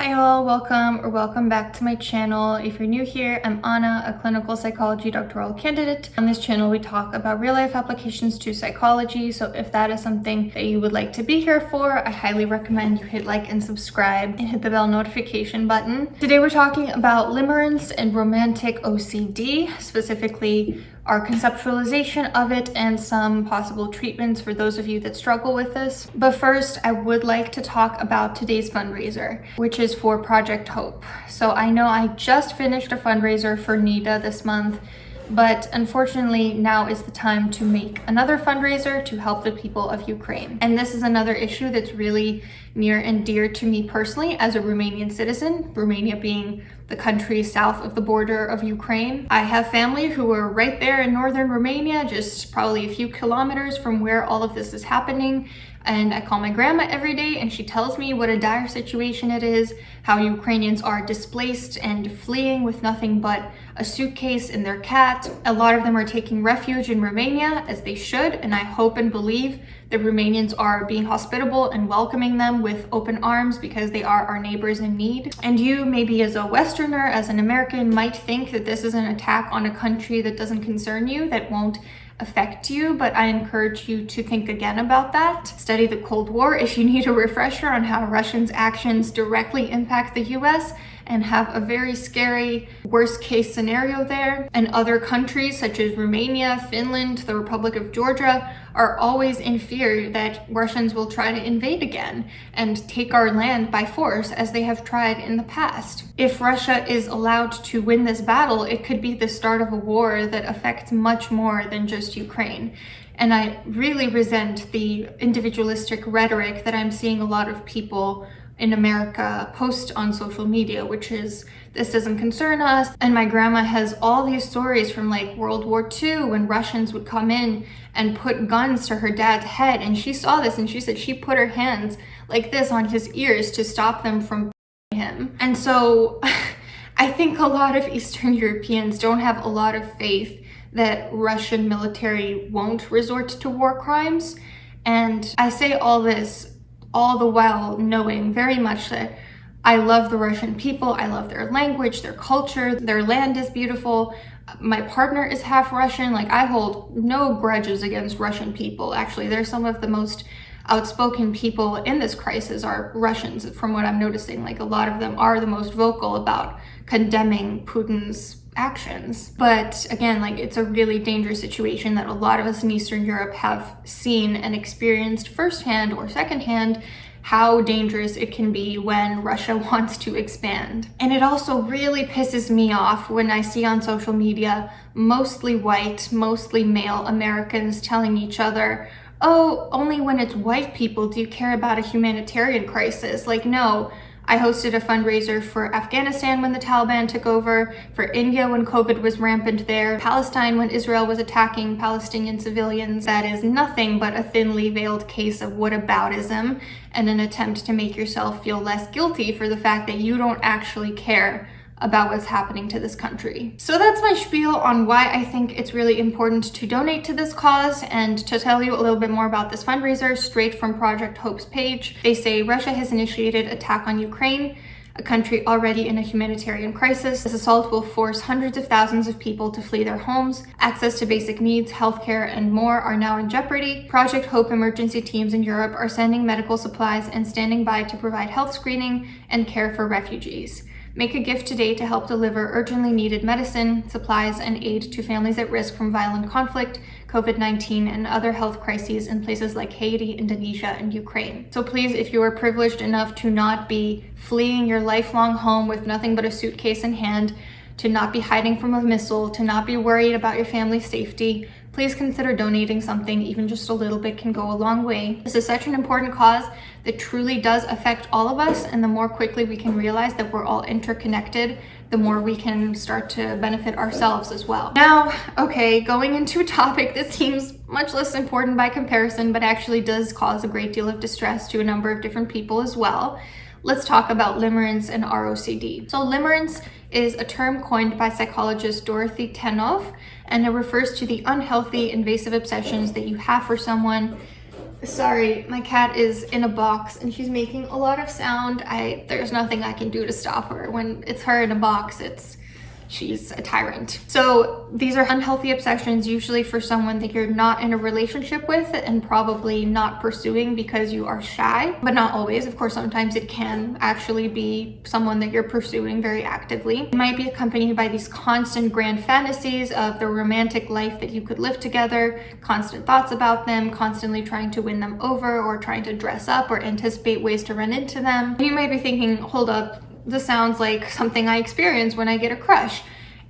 Hi all, welcome back to my channel. If you're new here, I'm Anna, a clinical psychology doctoral candidate. On this channel, we talk about real life applications to psychology. So if that is something that you would like to be here for, I highly recommend you hit like and subscribe and hit the bell notification button. Today we're talking about limerence and romantic OCD, specifically our conceptualization of it and some possible treatments for those of you that struggle with this. But first, I would like to talk about today's fundraiser, which is for Project Hope. So I know I just finished a fundraiser for NIDA this month, but unfortunately now is the time to make another fundraiser to help the people of Ukraine. And this is another issue that's really near and dear to me personally as a Romanian citizen, Romania being the country south of the border of Ukraine. I have family who are right there in northern Romania, just probably a few kilometers from where all of this is happening. And I call my grandma every day and she tells me what a dire situation it is, how Ukrainians are displaced and fleeing with nothing but a suitcase and their cat. A lot of them are taking refuge in Romania, as they should, and I hope and believe that Romanians are being hospitable and welcoming them with open arms because they are our neighbors in need. And you, maybe as a Westerner, as an American, might think that this is an attack on a country that doesn't concern you, that won't affect you, but I encourage you to think again about that. Study the Cold War if you need a refresher on how Russians' actions directly impact the US and have a very scary worst case scenario there. And other countries such as Romania, Finland, the Republic of Georgia are always in fear that Russians will try to invade again and take our land by force, as they have tried in the past. If Russia is allowed to win this battle, it could be the start of a war that affects much more than just Ukraine. And I really resent the individualistic rhetoric that I'm seeing a lot of people in America post on social media, which is, this doesn't concern us. And my grandma has all these stories from like World War II when Russians would come in and put guns to her dad's head. And she saw this and she said she put her hands like this on his ears to stop them from him. And so I think a lot of Eastern Europeans don't have a lot of faith that Russian military won't resort to war crimes. And I say all this all the while knowing very much that I love the Russian people, I love their language, their culture, their land is beautiful. My partner is half Russian. Like, I hold no grudges against Russian people. Actually, they're some of the most outspoken people in this crisis are Russians, from what I'm noticing. Like, a lot of them are the most vocal about condemning Putin's actions. But again, like, it's a really dangerous situation that a lot of us in Eastern Europe have seen and experienced firsthand or secondhand, how dangerous it can be when Russia wants to expand. And it also really pisses me off when I see on social media mostly white, mostly male Americans telling each other, oh, only when it's white people do you care about a humanitarian crisis. Like, no. I hosted a fundraiser for Afghanistan when the Taliban took over, for India when COVID was rampant there, Palestine when Israel was attacking Palestinian civilians. That is nothing but a thinly veiled case of whataboutism and an attempt to make yourself feel less guilty for the fact that you don't actually care about what's happening to this country. So that's my spiel on why I think it's really important to donate to this cause. And to tell you a little bit more about this fundraiser, straight from Project Hope's page, they say Russia has initiated attack on Ukraine, a country already in a humanitarian crisis. This assault will force hundreds of thousands of people to flee their homes. Access to basic needs, healthcare, and more are now in jeopardy. Project Hope emergency teams in Europe are sending medical supplies and standing by to provide health screening and care for refugees. Make a gift today to help deliver urgently needed medicine, supplies, and aid to families at risk from violent conflict, COVID-19, and other health crises in places like Haiti, Indonesia, and Ukraine. So please, if you are privileged enough to not be fleeing your lifelong home with nothing but a suitcase in hand, to not be hiding from a missile, to not be worried about your family's safety, please consider donating something. Even just a little bit can go a long way. This is such an important cause that truly does affect all of us, and the more quickly we can realize that we're all interconnected, the more we can start to benefit ourselves as well. Now, okay, going into a topic that seems much less important by comparison, but actually does cause a great deal of distress to a number of different people as well. Let's talk about limerence and ROCD. So limerence is a term coined by psychologist Dorothy Tennov, and it refers to the unhealthy, invasive obsessions that you have for someone Sorry, my cat is in a box and she's making a lot of sound. There's nothing I can do to stop her. When it's her in a box, she's a tyrant. So these are unhealthy obsessions, usually for someone that you're not in a relationship with and probably not pursuing because you are shy, but not always. Of course, sometimes it can actually be someone that you're pursuing very actively. It might be accompanied by these constant grand fantasies of the romantic life that you could live together, constant thoughts about them, constantly trying to win them over or trying to dress up or anticipate ways to run into them. And you might be thinking, hold up, this sounds like something I experience when I get a crush.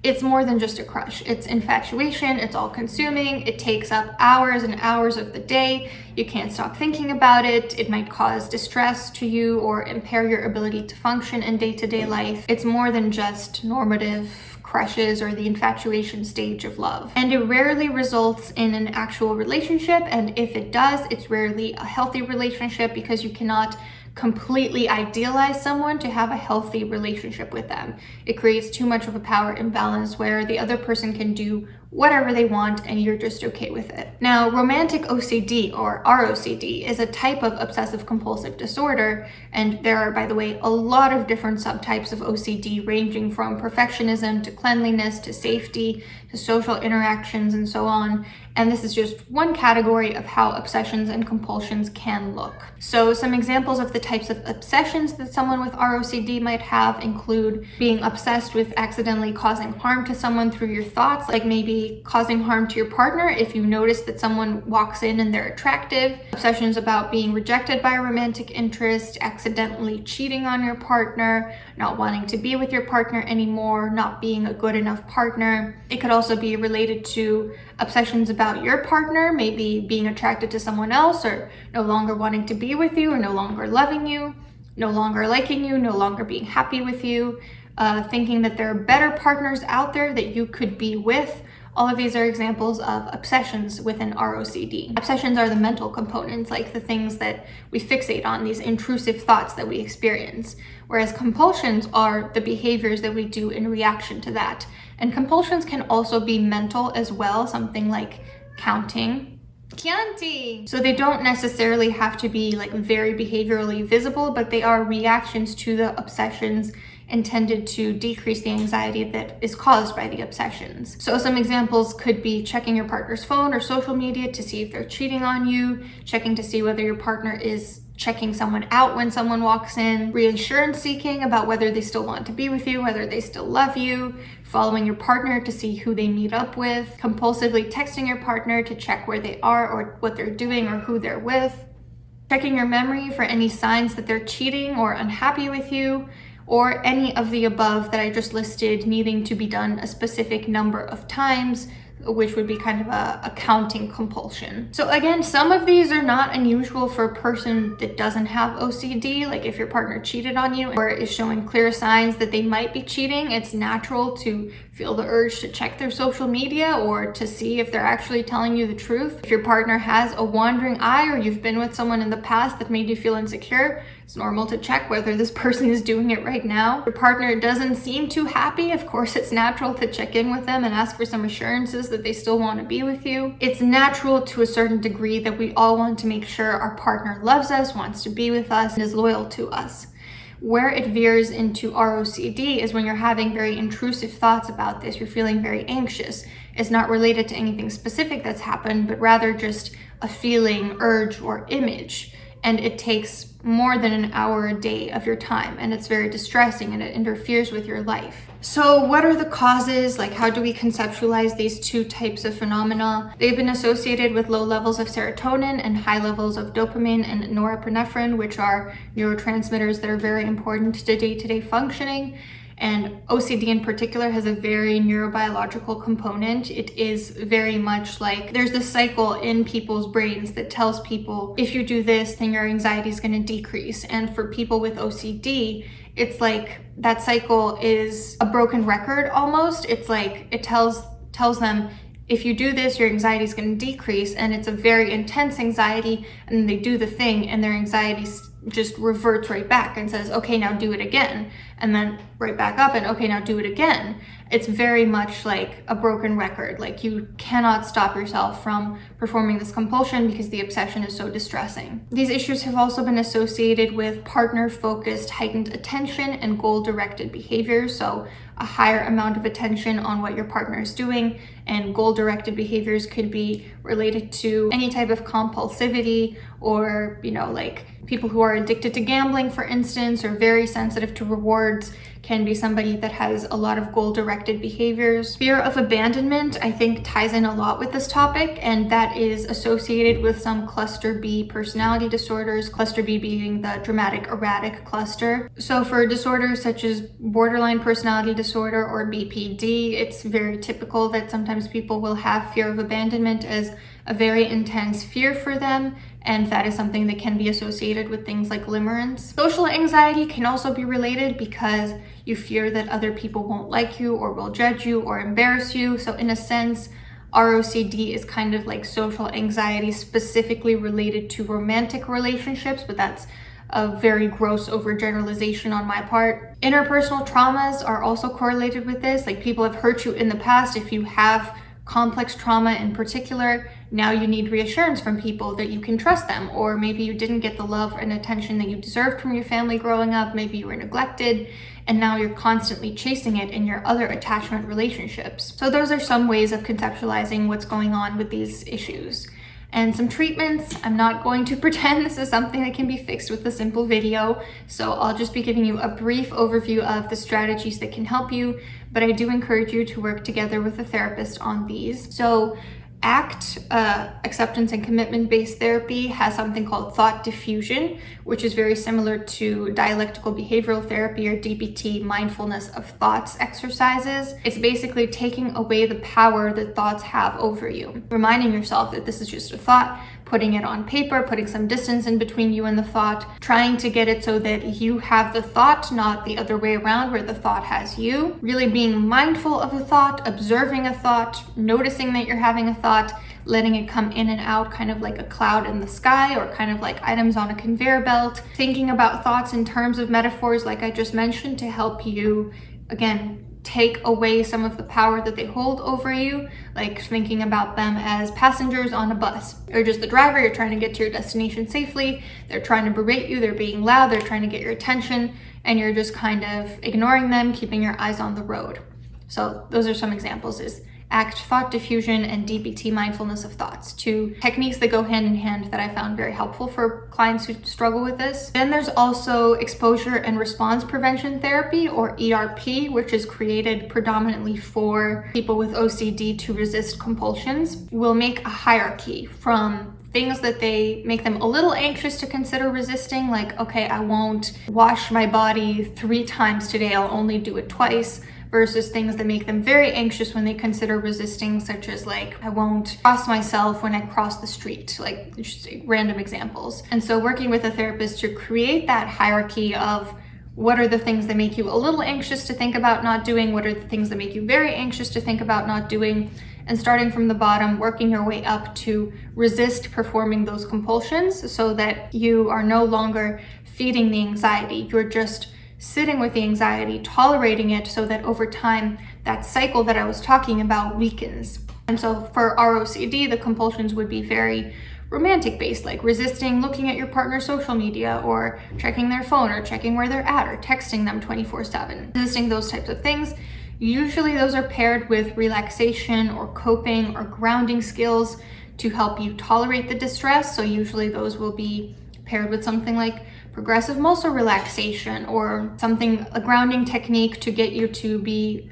It's more than just a crush. It's infatuation, it's all consuming, it takes up hours and hours of the day. You can't stop thinking about it. It might cause distress to you or impair your ability to function in day-to-day life. It's more than just normative crushes or the infatuation stage of love. And it rarely results in an actual relationship, and if it does, it's rarely a healthy relationship because you cannot completely idealize someone to have a healthy relationship with them. It creates too much of a power imbalance where the other person can do whatever they want and you're just okay with it. Now, romantic OCD or ROCD is a type of obsessive compulsive disorder, and there are, by the way, a lot of different subtypes of OCD ranging from perfectionism to cleanliness to safety to social interactions and so on. And this is just one category of how obsessions and compulsions can look. So some examples of the types of obsessions that someone with ROCD might have include being obsessed with accidentally causing harm to someone through your thoughts, like maybe causing harm to your partner if you notice that someone walks in and they're attractive. Obsessions about being rejected by a romantic interest, accidentally cheating on your partner, not wanting to be with your partner anymore, not being a good enough partner. It could also be related to obsessions about your partner, maybe being attracted to someone else or no longer wanting to be with you or no longer loving you, no longer liking you, no longer being happy with you, thinking that there are better partners out there that you could be with. All of these are examples of obsessions within ROCD. Obsessions are the mental components, like the things that we fixate on, these intrusive thoughts that we experience, whereas compulsions are the behaviors that we do in reaction to that. And compulsions can also be mental as well, something like counting. Chianti! So they don't necessarily have to be like very behaviorally visible, but they are reactions to the obsessions intended to decrease the anxiety that is caused by the obsessions. So some examples could be checking your partner's phone or social media to see if they're cheating on you, checking to see whether your partner is checking someone out when someone walks in, reassurance seeking about whether they still want to be with you, whether they still love you, following your partner to see who they meet up with, compulsively texting your partner to check where they are or what they're doing or who they're with, checking your memory for any signs that they're cheating or unhappy with you, or any of the above that I just listed needing to be done a specific number of times, which would be kind of a counting compulsion. So again, some of these are not unusual for a person that doesn't have OCD. Like if your partner cheated on you or is showing clear signs that they might be cheating, it's natural to feel the urge to check their social media or to see if they're actually telling you the truth. If your partner has a wandering eye or you've been with someone in the past that made you feel insecure, it's normal to check whether this person is doing it right now. If your partner doesn't seem too happy, of course it's natural to check in with them and ask for some assurances that they still want to be with you. It's natural to a certain degree that we all want to make sure our partner loves us, wants to be with us, and is loyal to us. Where it veers into ROCD is when you're having very intrusive thoughts about this, you're feeling very anxious. It's not related to anything specific that's happened, but rather just a feeling, urge, or image. And it takes more than an hour a day of your time, and it's very distressing and it interferes with your life. So what are the causes? Like, how do we conceptualize these two types of phenomena? They've been associated with low levels of serotonin and high levels of dopamine and norepinephrine, which are neurotransmitters that are very important to day-to-day functioning. And OCD in particular has a very neurobiological component. It is very much like there's this cycle in people's brains that tells people if you do this, then your anxiety is going to decrease. And for people with OCD, it's like that cycle is a broken record almost. It's like it tells them if you do this, your anxiety is going to decrease, and it's a very intense anxiety, and they do the thing and their anxiety just reverts right back and says, okay, now do it again, and then right back up and okay, now do it again. It's very much like a broken record. Like you cannot stop yourself from performing this compulsion because the obsession is so distressing. These issues have also been associated with partner-focused heightened attention and goal-directed behaviors. So a higher amount of attention on what your partner is doing, and goal-directed behaviors could be related to any type of compulsivity, or, you know, like people who are addicted to gambling, for instance, or very sensitive to rewards can be somebody that has a lot of goal-directed behaviors. Fear of abandonment, I think, ties in a lot with this topic, and that is associated with some cluster B personality disorders, cluster B being the dramatic erratic cluster. So for disorders such as borderline personality disorder or BPD, it's very typical that sometimes people will have fear of abandonment as a very intense fear for them, and that is something that can be associated with things like limerence. Social anxiety can also be related because you fear that other people won't like you or will judge you or embarrass you. So in a sense, ROCD is kind of like social anxiety specifically related to romantic relationships, but that's a very gross overgeneralization on my part. Interpersonal traumas are also correlated with this. Like people have hurt you in the past. If you have complex trauma in particular, now you need reassurance from people that you can trust them, or maybe you didn't get the love and attention that you deserved from your family growing up, maybe you were neglected, and now you're constantly chasing it in your other attachment relationships. So those are some ways of conceptualizing what's going on with these issues. And some treatments. I'm not going to pretend this is something that can be fixed with a simple video, so I'll just be giving you a brief overview of the strategies that can help you, but I do encourage you to work together with a therapist on these. So ACT, acceptance and commitment-based therapy, has something called thought diffusion, which is very similar to dialectical behavioral therapy or DBT, mindfulness of thoughts exercises. It's basically taking away the power that thoughts have over you, reminding yourself that this is just a thought, putting it on paper, putting some distance in between you and the thought, trying to get it so that you have the thought, not the other way around where the thought has you. Really being mindful of a thought, observing a thought, noticing that you're having a thought, letting it come in and out kind of like a cloud in the sky or kind of like items on a conveyor belt. Thinking about thoughts in terms of metaphors like I just mentioned to help you, again, take away some of the power that they hold over you, like thinking about them as passengers on a bus, or just the driver. You're trying to get to your destination safely, they're trying to berate you, they're being loud, they're trying to get your attention, and you're just kind of ignoring them, keeping your eyes on the road. So those are some examples, is ACT, thought diffusion, and DBT, mindfulness of thoughts, two techniques that go hand in hand that I found very helpful for clients who struggle with this. Then there's also exposure and response prevention therapy, or ERP, which is created predominantly for people with OCD to resist compulsions. We'll make a hierarchy from things that they make them a little anxious to consider resisting, like, okay, I won't wash my body 3 times today, I'll only do it twice, versus things that make them very anxious when they consider resisting, such as like, I won't cross myself when I cross the street, like just random examples. And so working with a therapist to create that hierarchy of what are the things that make you a little anxious to think about not doing, what are the things that make you very anxious to think about not doing, and starting from the bottom, working your way up to resist performing those compulsions so that you are no longer feeding the anxiety, you're just sitting with the anxiety, tolerating it, so that over time, that cycle that I was talking about weakens. And so for ROCD, the compulsions would be very romantic based, like resisting looking at your partner's social media, or checking their phone, or checking where they're at, or texting them 24/7. Resisting those types of things. Usually those are paired with relaxation or coping or grounding skills to help you tolerate the distress. So usually those will be paired with something like progressive muscle relaxation, or something, a grounding technique to get you to be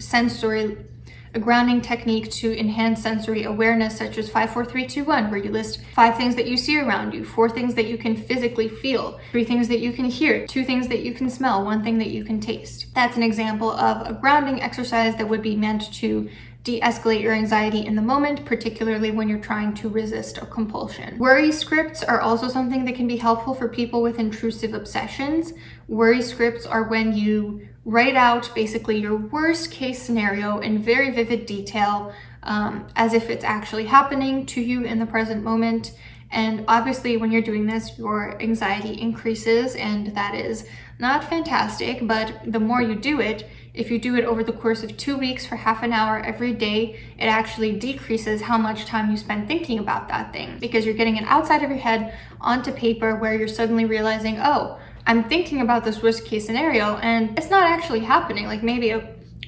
a grounding technique to enhance sensory awareness, such as 5, 4, 3, 2, 1, where you list 5 things that you see around you, 4 things that you can physically feel, 3 things that you can hear, 2 things that you can smell, 1 thing that you can taste. That's an example of a grounding exercise that would be meant to de-escalate your anxiety in the moment, particularly when you're trying to resist a compulsion. Worry scripts are also something that can be helpful for people with intrusive obsessions. Worry scripts are when you write out basically your worst case scenario in very vivid detail, as if it's actually happening to you in the present moment. And obviously when you're doing this, your anxiety increases, and that is not fantastic. But the more you do it, if you do it over the course of 2 weeks for half an hour every day, it actually decreases how much time you spend thinking about that thing, because you're getting it outside of your head onto paper, where you're suddenly realizing, oh, I'm thinking about this worst case scenario and it's not actually happening. Like maybe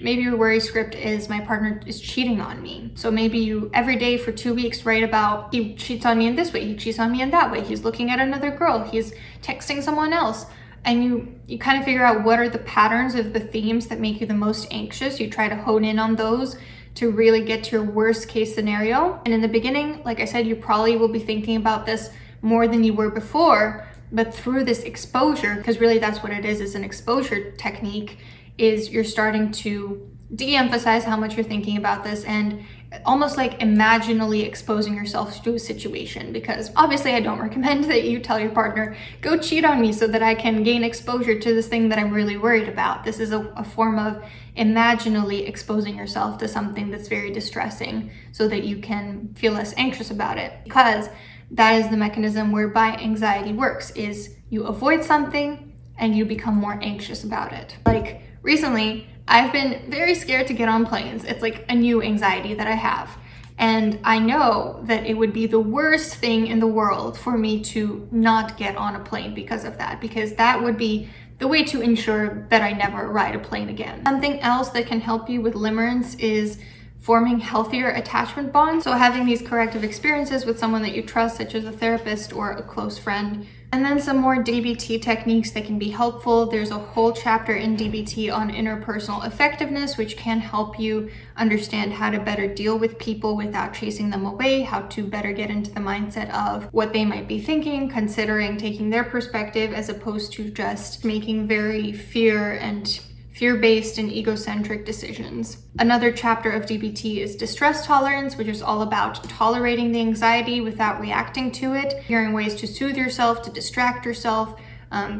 your worry script is my partner is cheating on me. So maybe you every day for 2 weeks write about he cheats on me in this way, he cheats on me in that way, he's looking at another girl, he's texting someone else. And you kind of figure out what are the patterns of the themes that make you the most anxious. You try to hone in on those to really get to your worst case scenario. And in the beginning, like I said, you probably will be thinking about this more than you were before, but through this exposure, because really that's what it is an exposure technique, is you're starting to de-emphasize how much you're thinking about this and almost like imaginally exposing yourself to a situation. Because obviously I don't recommend that you tell your partner, go cheat on me so that I can gain exposure to this thing that I'm really worried about. This is a form of imaginally exposing yourself to something that's very distressing so that you can feel less anxious about it. Because that is the mechanism whereby anxiety works, is you avoid something and you become more anxious about it. Like recently, I've been very scared to get on planes. It's like a new anxiety that I have. And I know that it would be the worst thing in the world for me to not get on a plane because of that, because that would be the way to ensure that I never ride a plane again. Something else that can help you with limerence is forming healthier attachment bonds. So having these corrective experiences with someone that you trust, such as a therapist or a close friend. And then some more DBT techniques that can be helpful. There's a whole chapter in DBT on interpersonal effectiveness, which can help you understand how to better deal with people without chasing them away, how to better get into the mindset of what they might be thinking, considering taking their perspective as opposed to just making very fear-based and egocentric decisions. Another chapter of DBT is distress tolerance, which is all about tolerating the anxiety without reacting to it, hearing ways to soothe yourself, to distract yourself,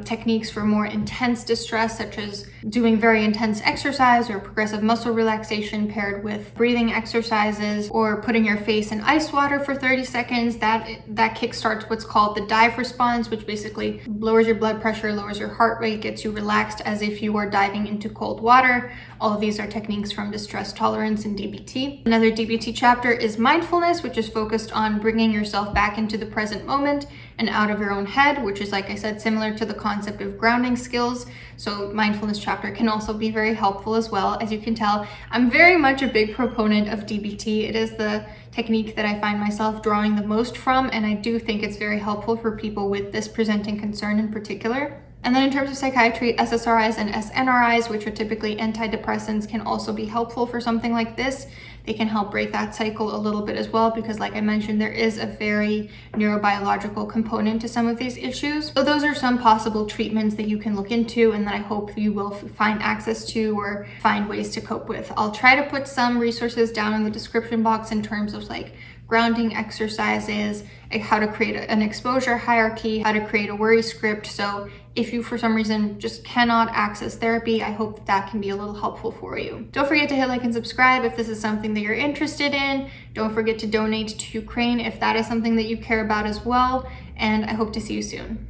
techniques for more intense distress, such as doing very intense exercise or progressive muscle relaxation paired with breathing exercises, or putting your face in ice water for 30 seconds. That kickstarts what's called the dive response, which basically lowers your blood pressure, lowers your heart rate, gets you relaxed as if you are diving into cold water. All of these are techniques from distress tolerance and DBT. Another DBT chapter is mindfulness, which is focused on bringing yourself back into the present moment and out of your own head, which is, like I said, similar to the concept of grounding skills. So mindfulness chapter can also be very helpful as well. As you can tell, I'm very much a big proponent of DBT. It is the technique that I find myself drawing the most from, and I do think it's very helpful for people with this presenting concern in particular. And then in terms of psychiatry, SSRIs and SNRIs, which are typically antidepressants, can also be helpful for something like this. They can help break that cycle a little bit as well, because like I mentioned, there is a very neurobiological component to some of these issues. So those are some possible treatments that you can look into and that I hope you will find access to or find ways to cope with. I'll try to put some resources down in the description box in terms of like grounding exercises, how to create an exposure hierarchy, how to create a worry script. So if you for some reason just cannot access therapy, I hope that can be a little helpful for you. Don't forget to hit like and subscribe if this is something that you're interested in. Don't forget to donate to Ukraine if that is something that you care about as well. And I hope to see you soon.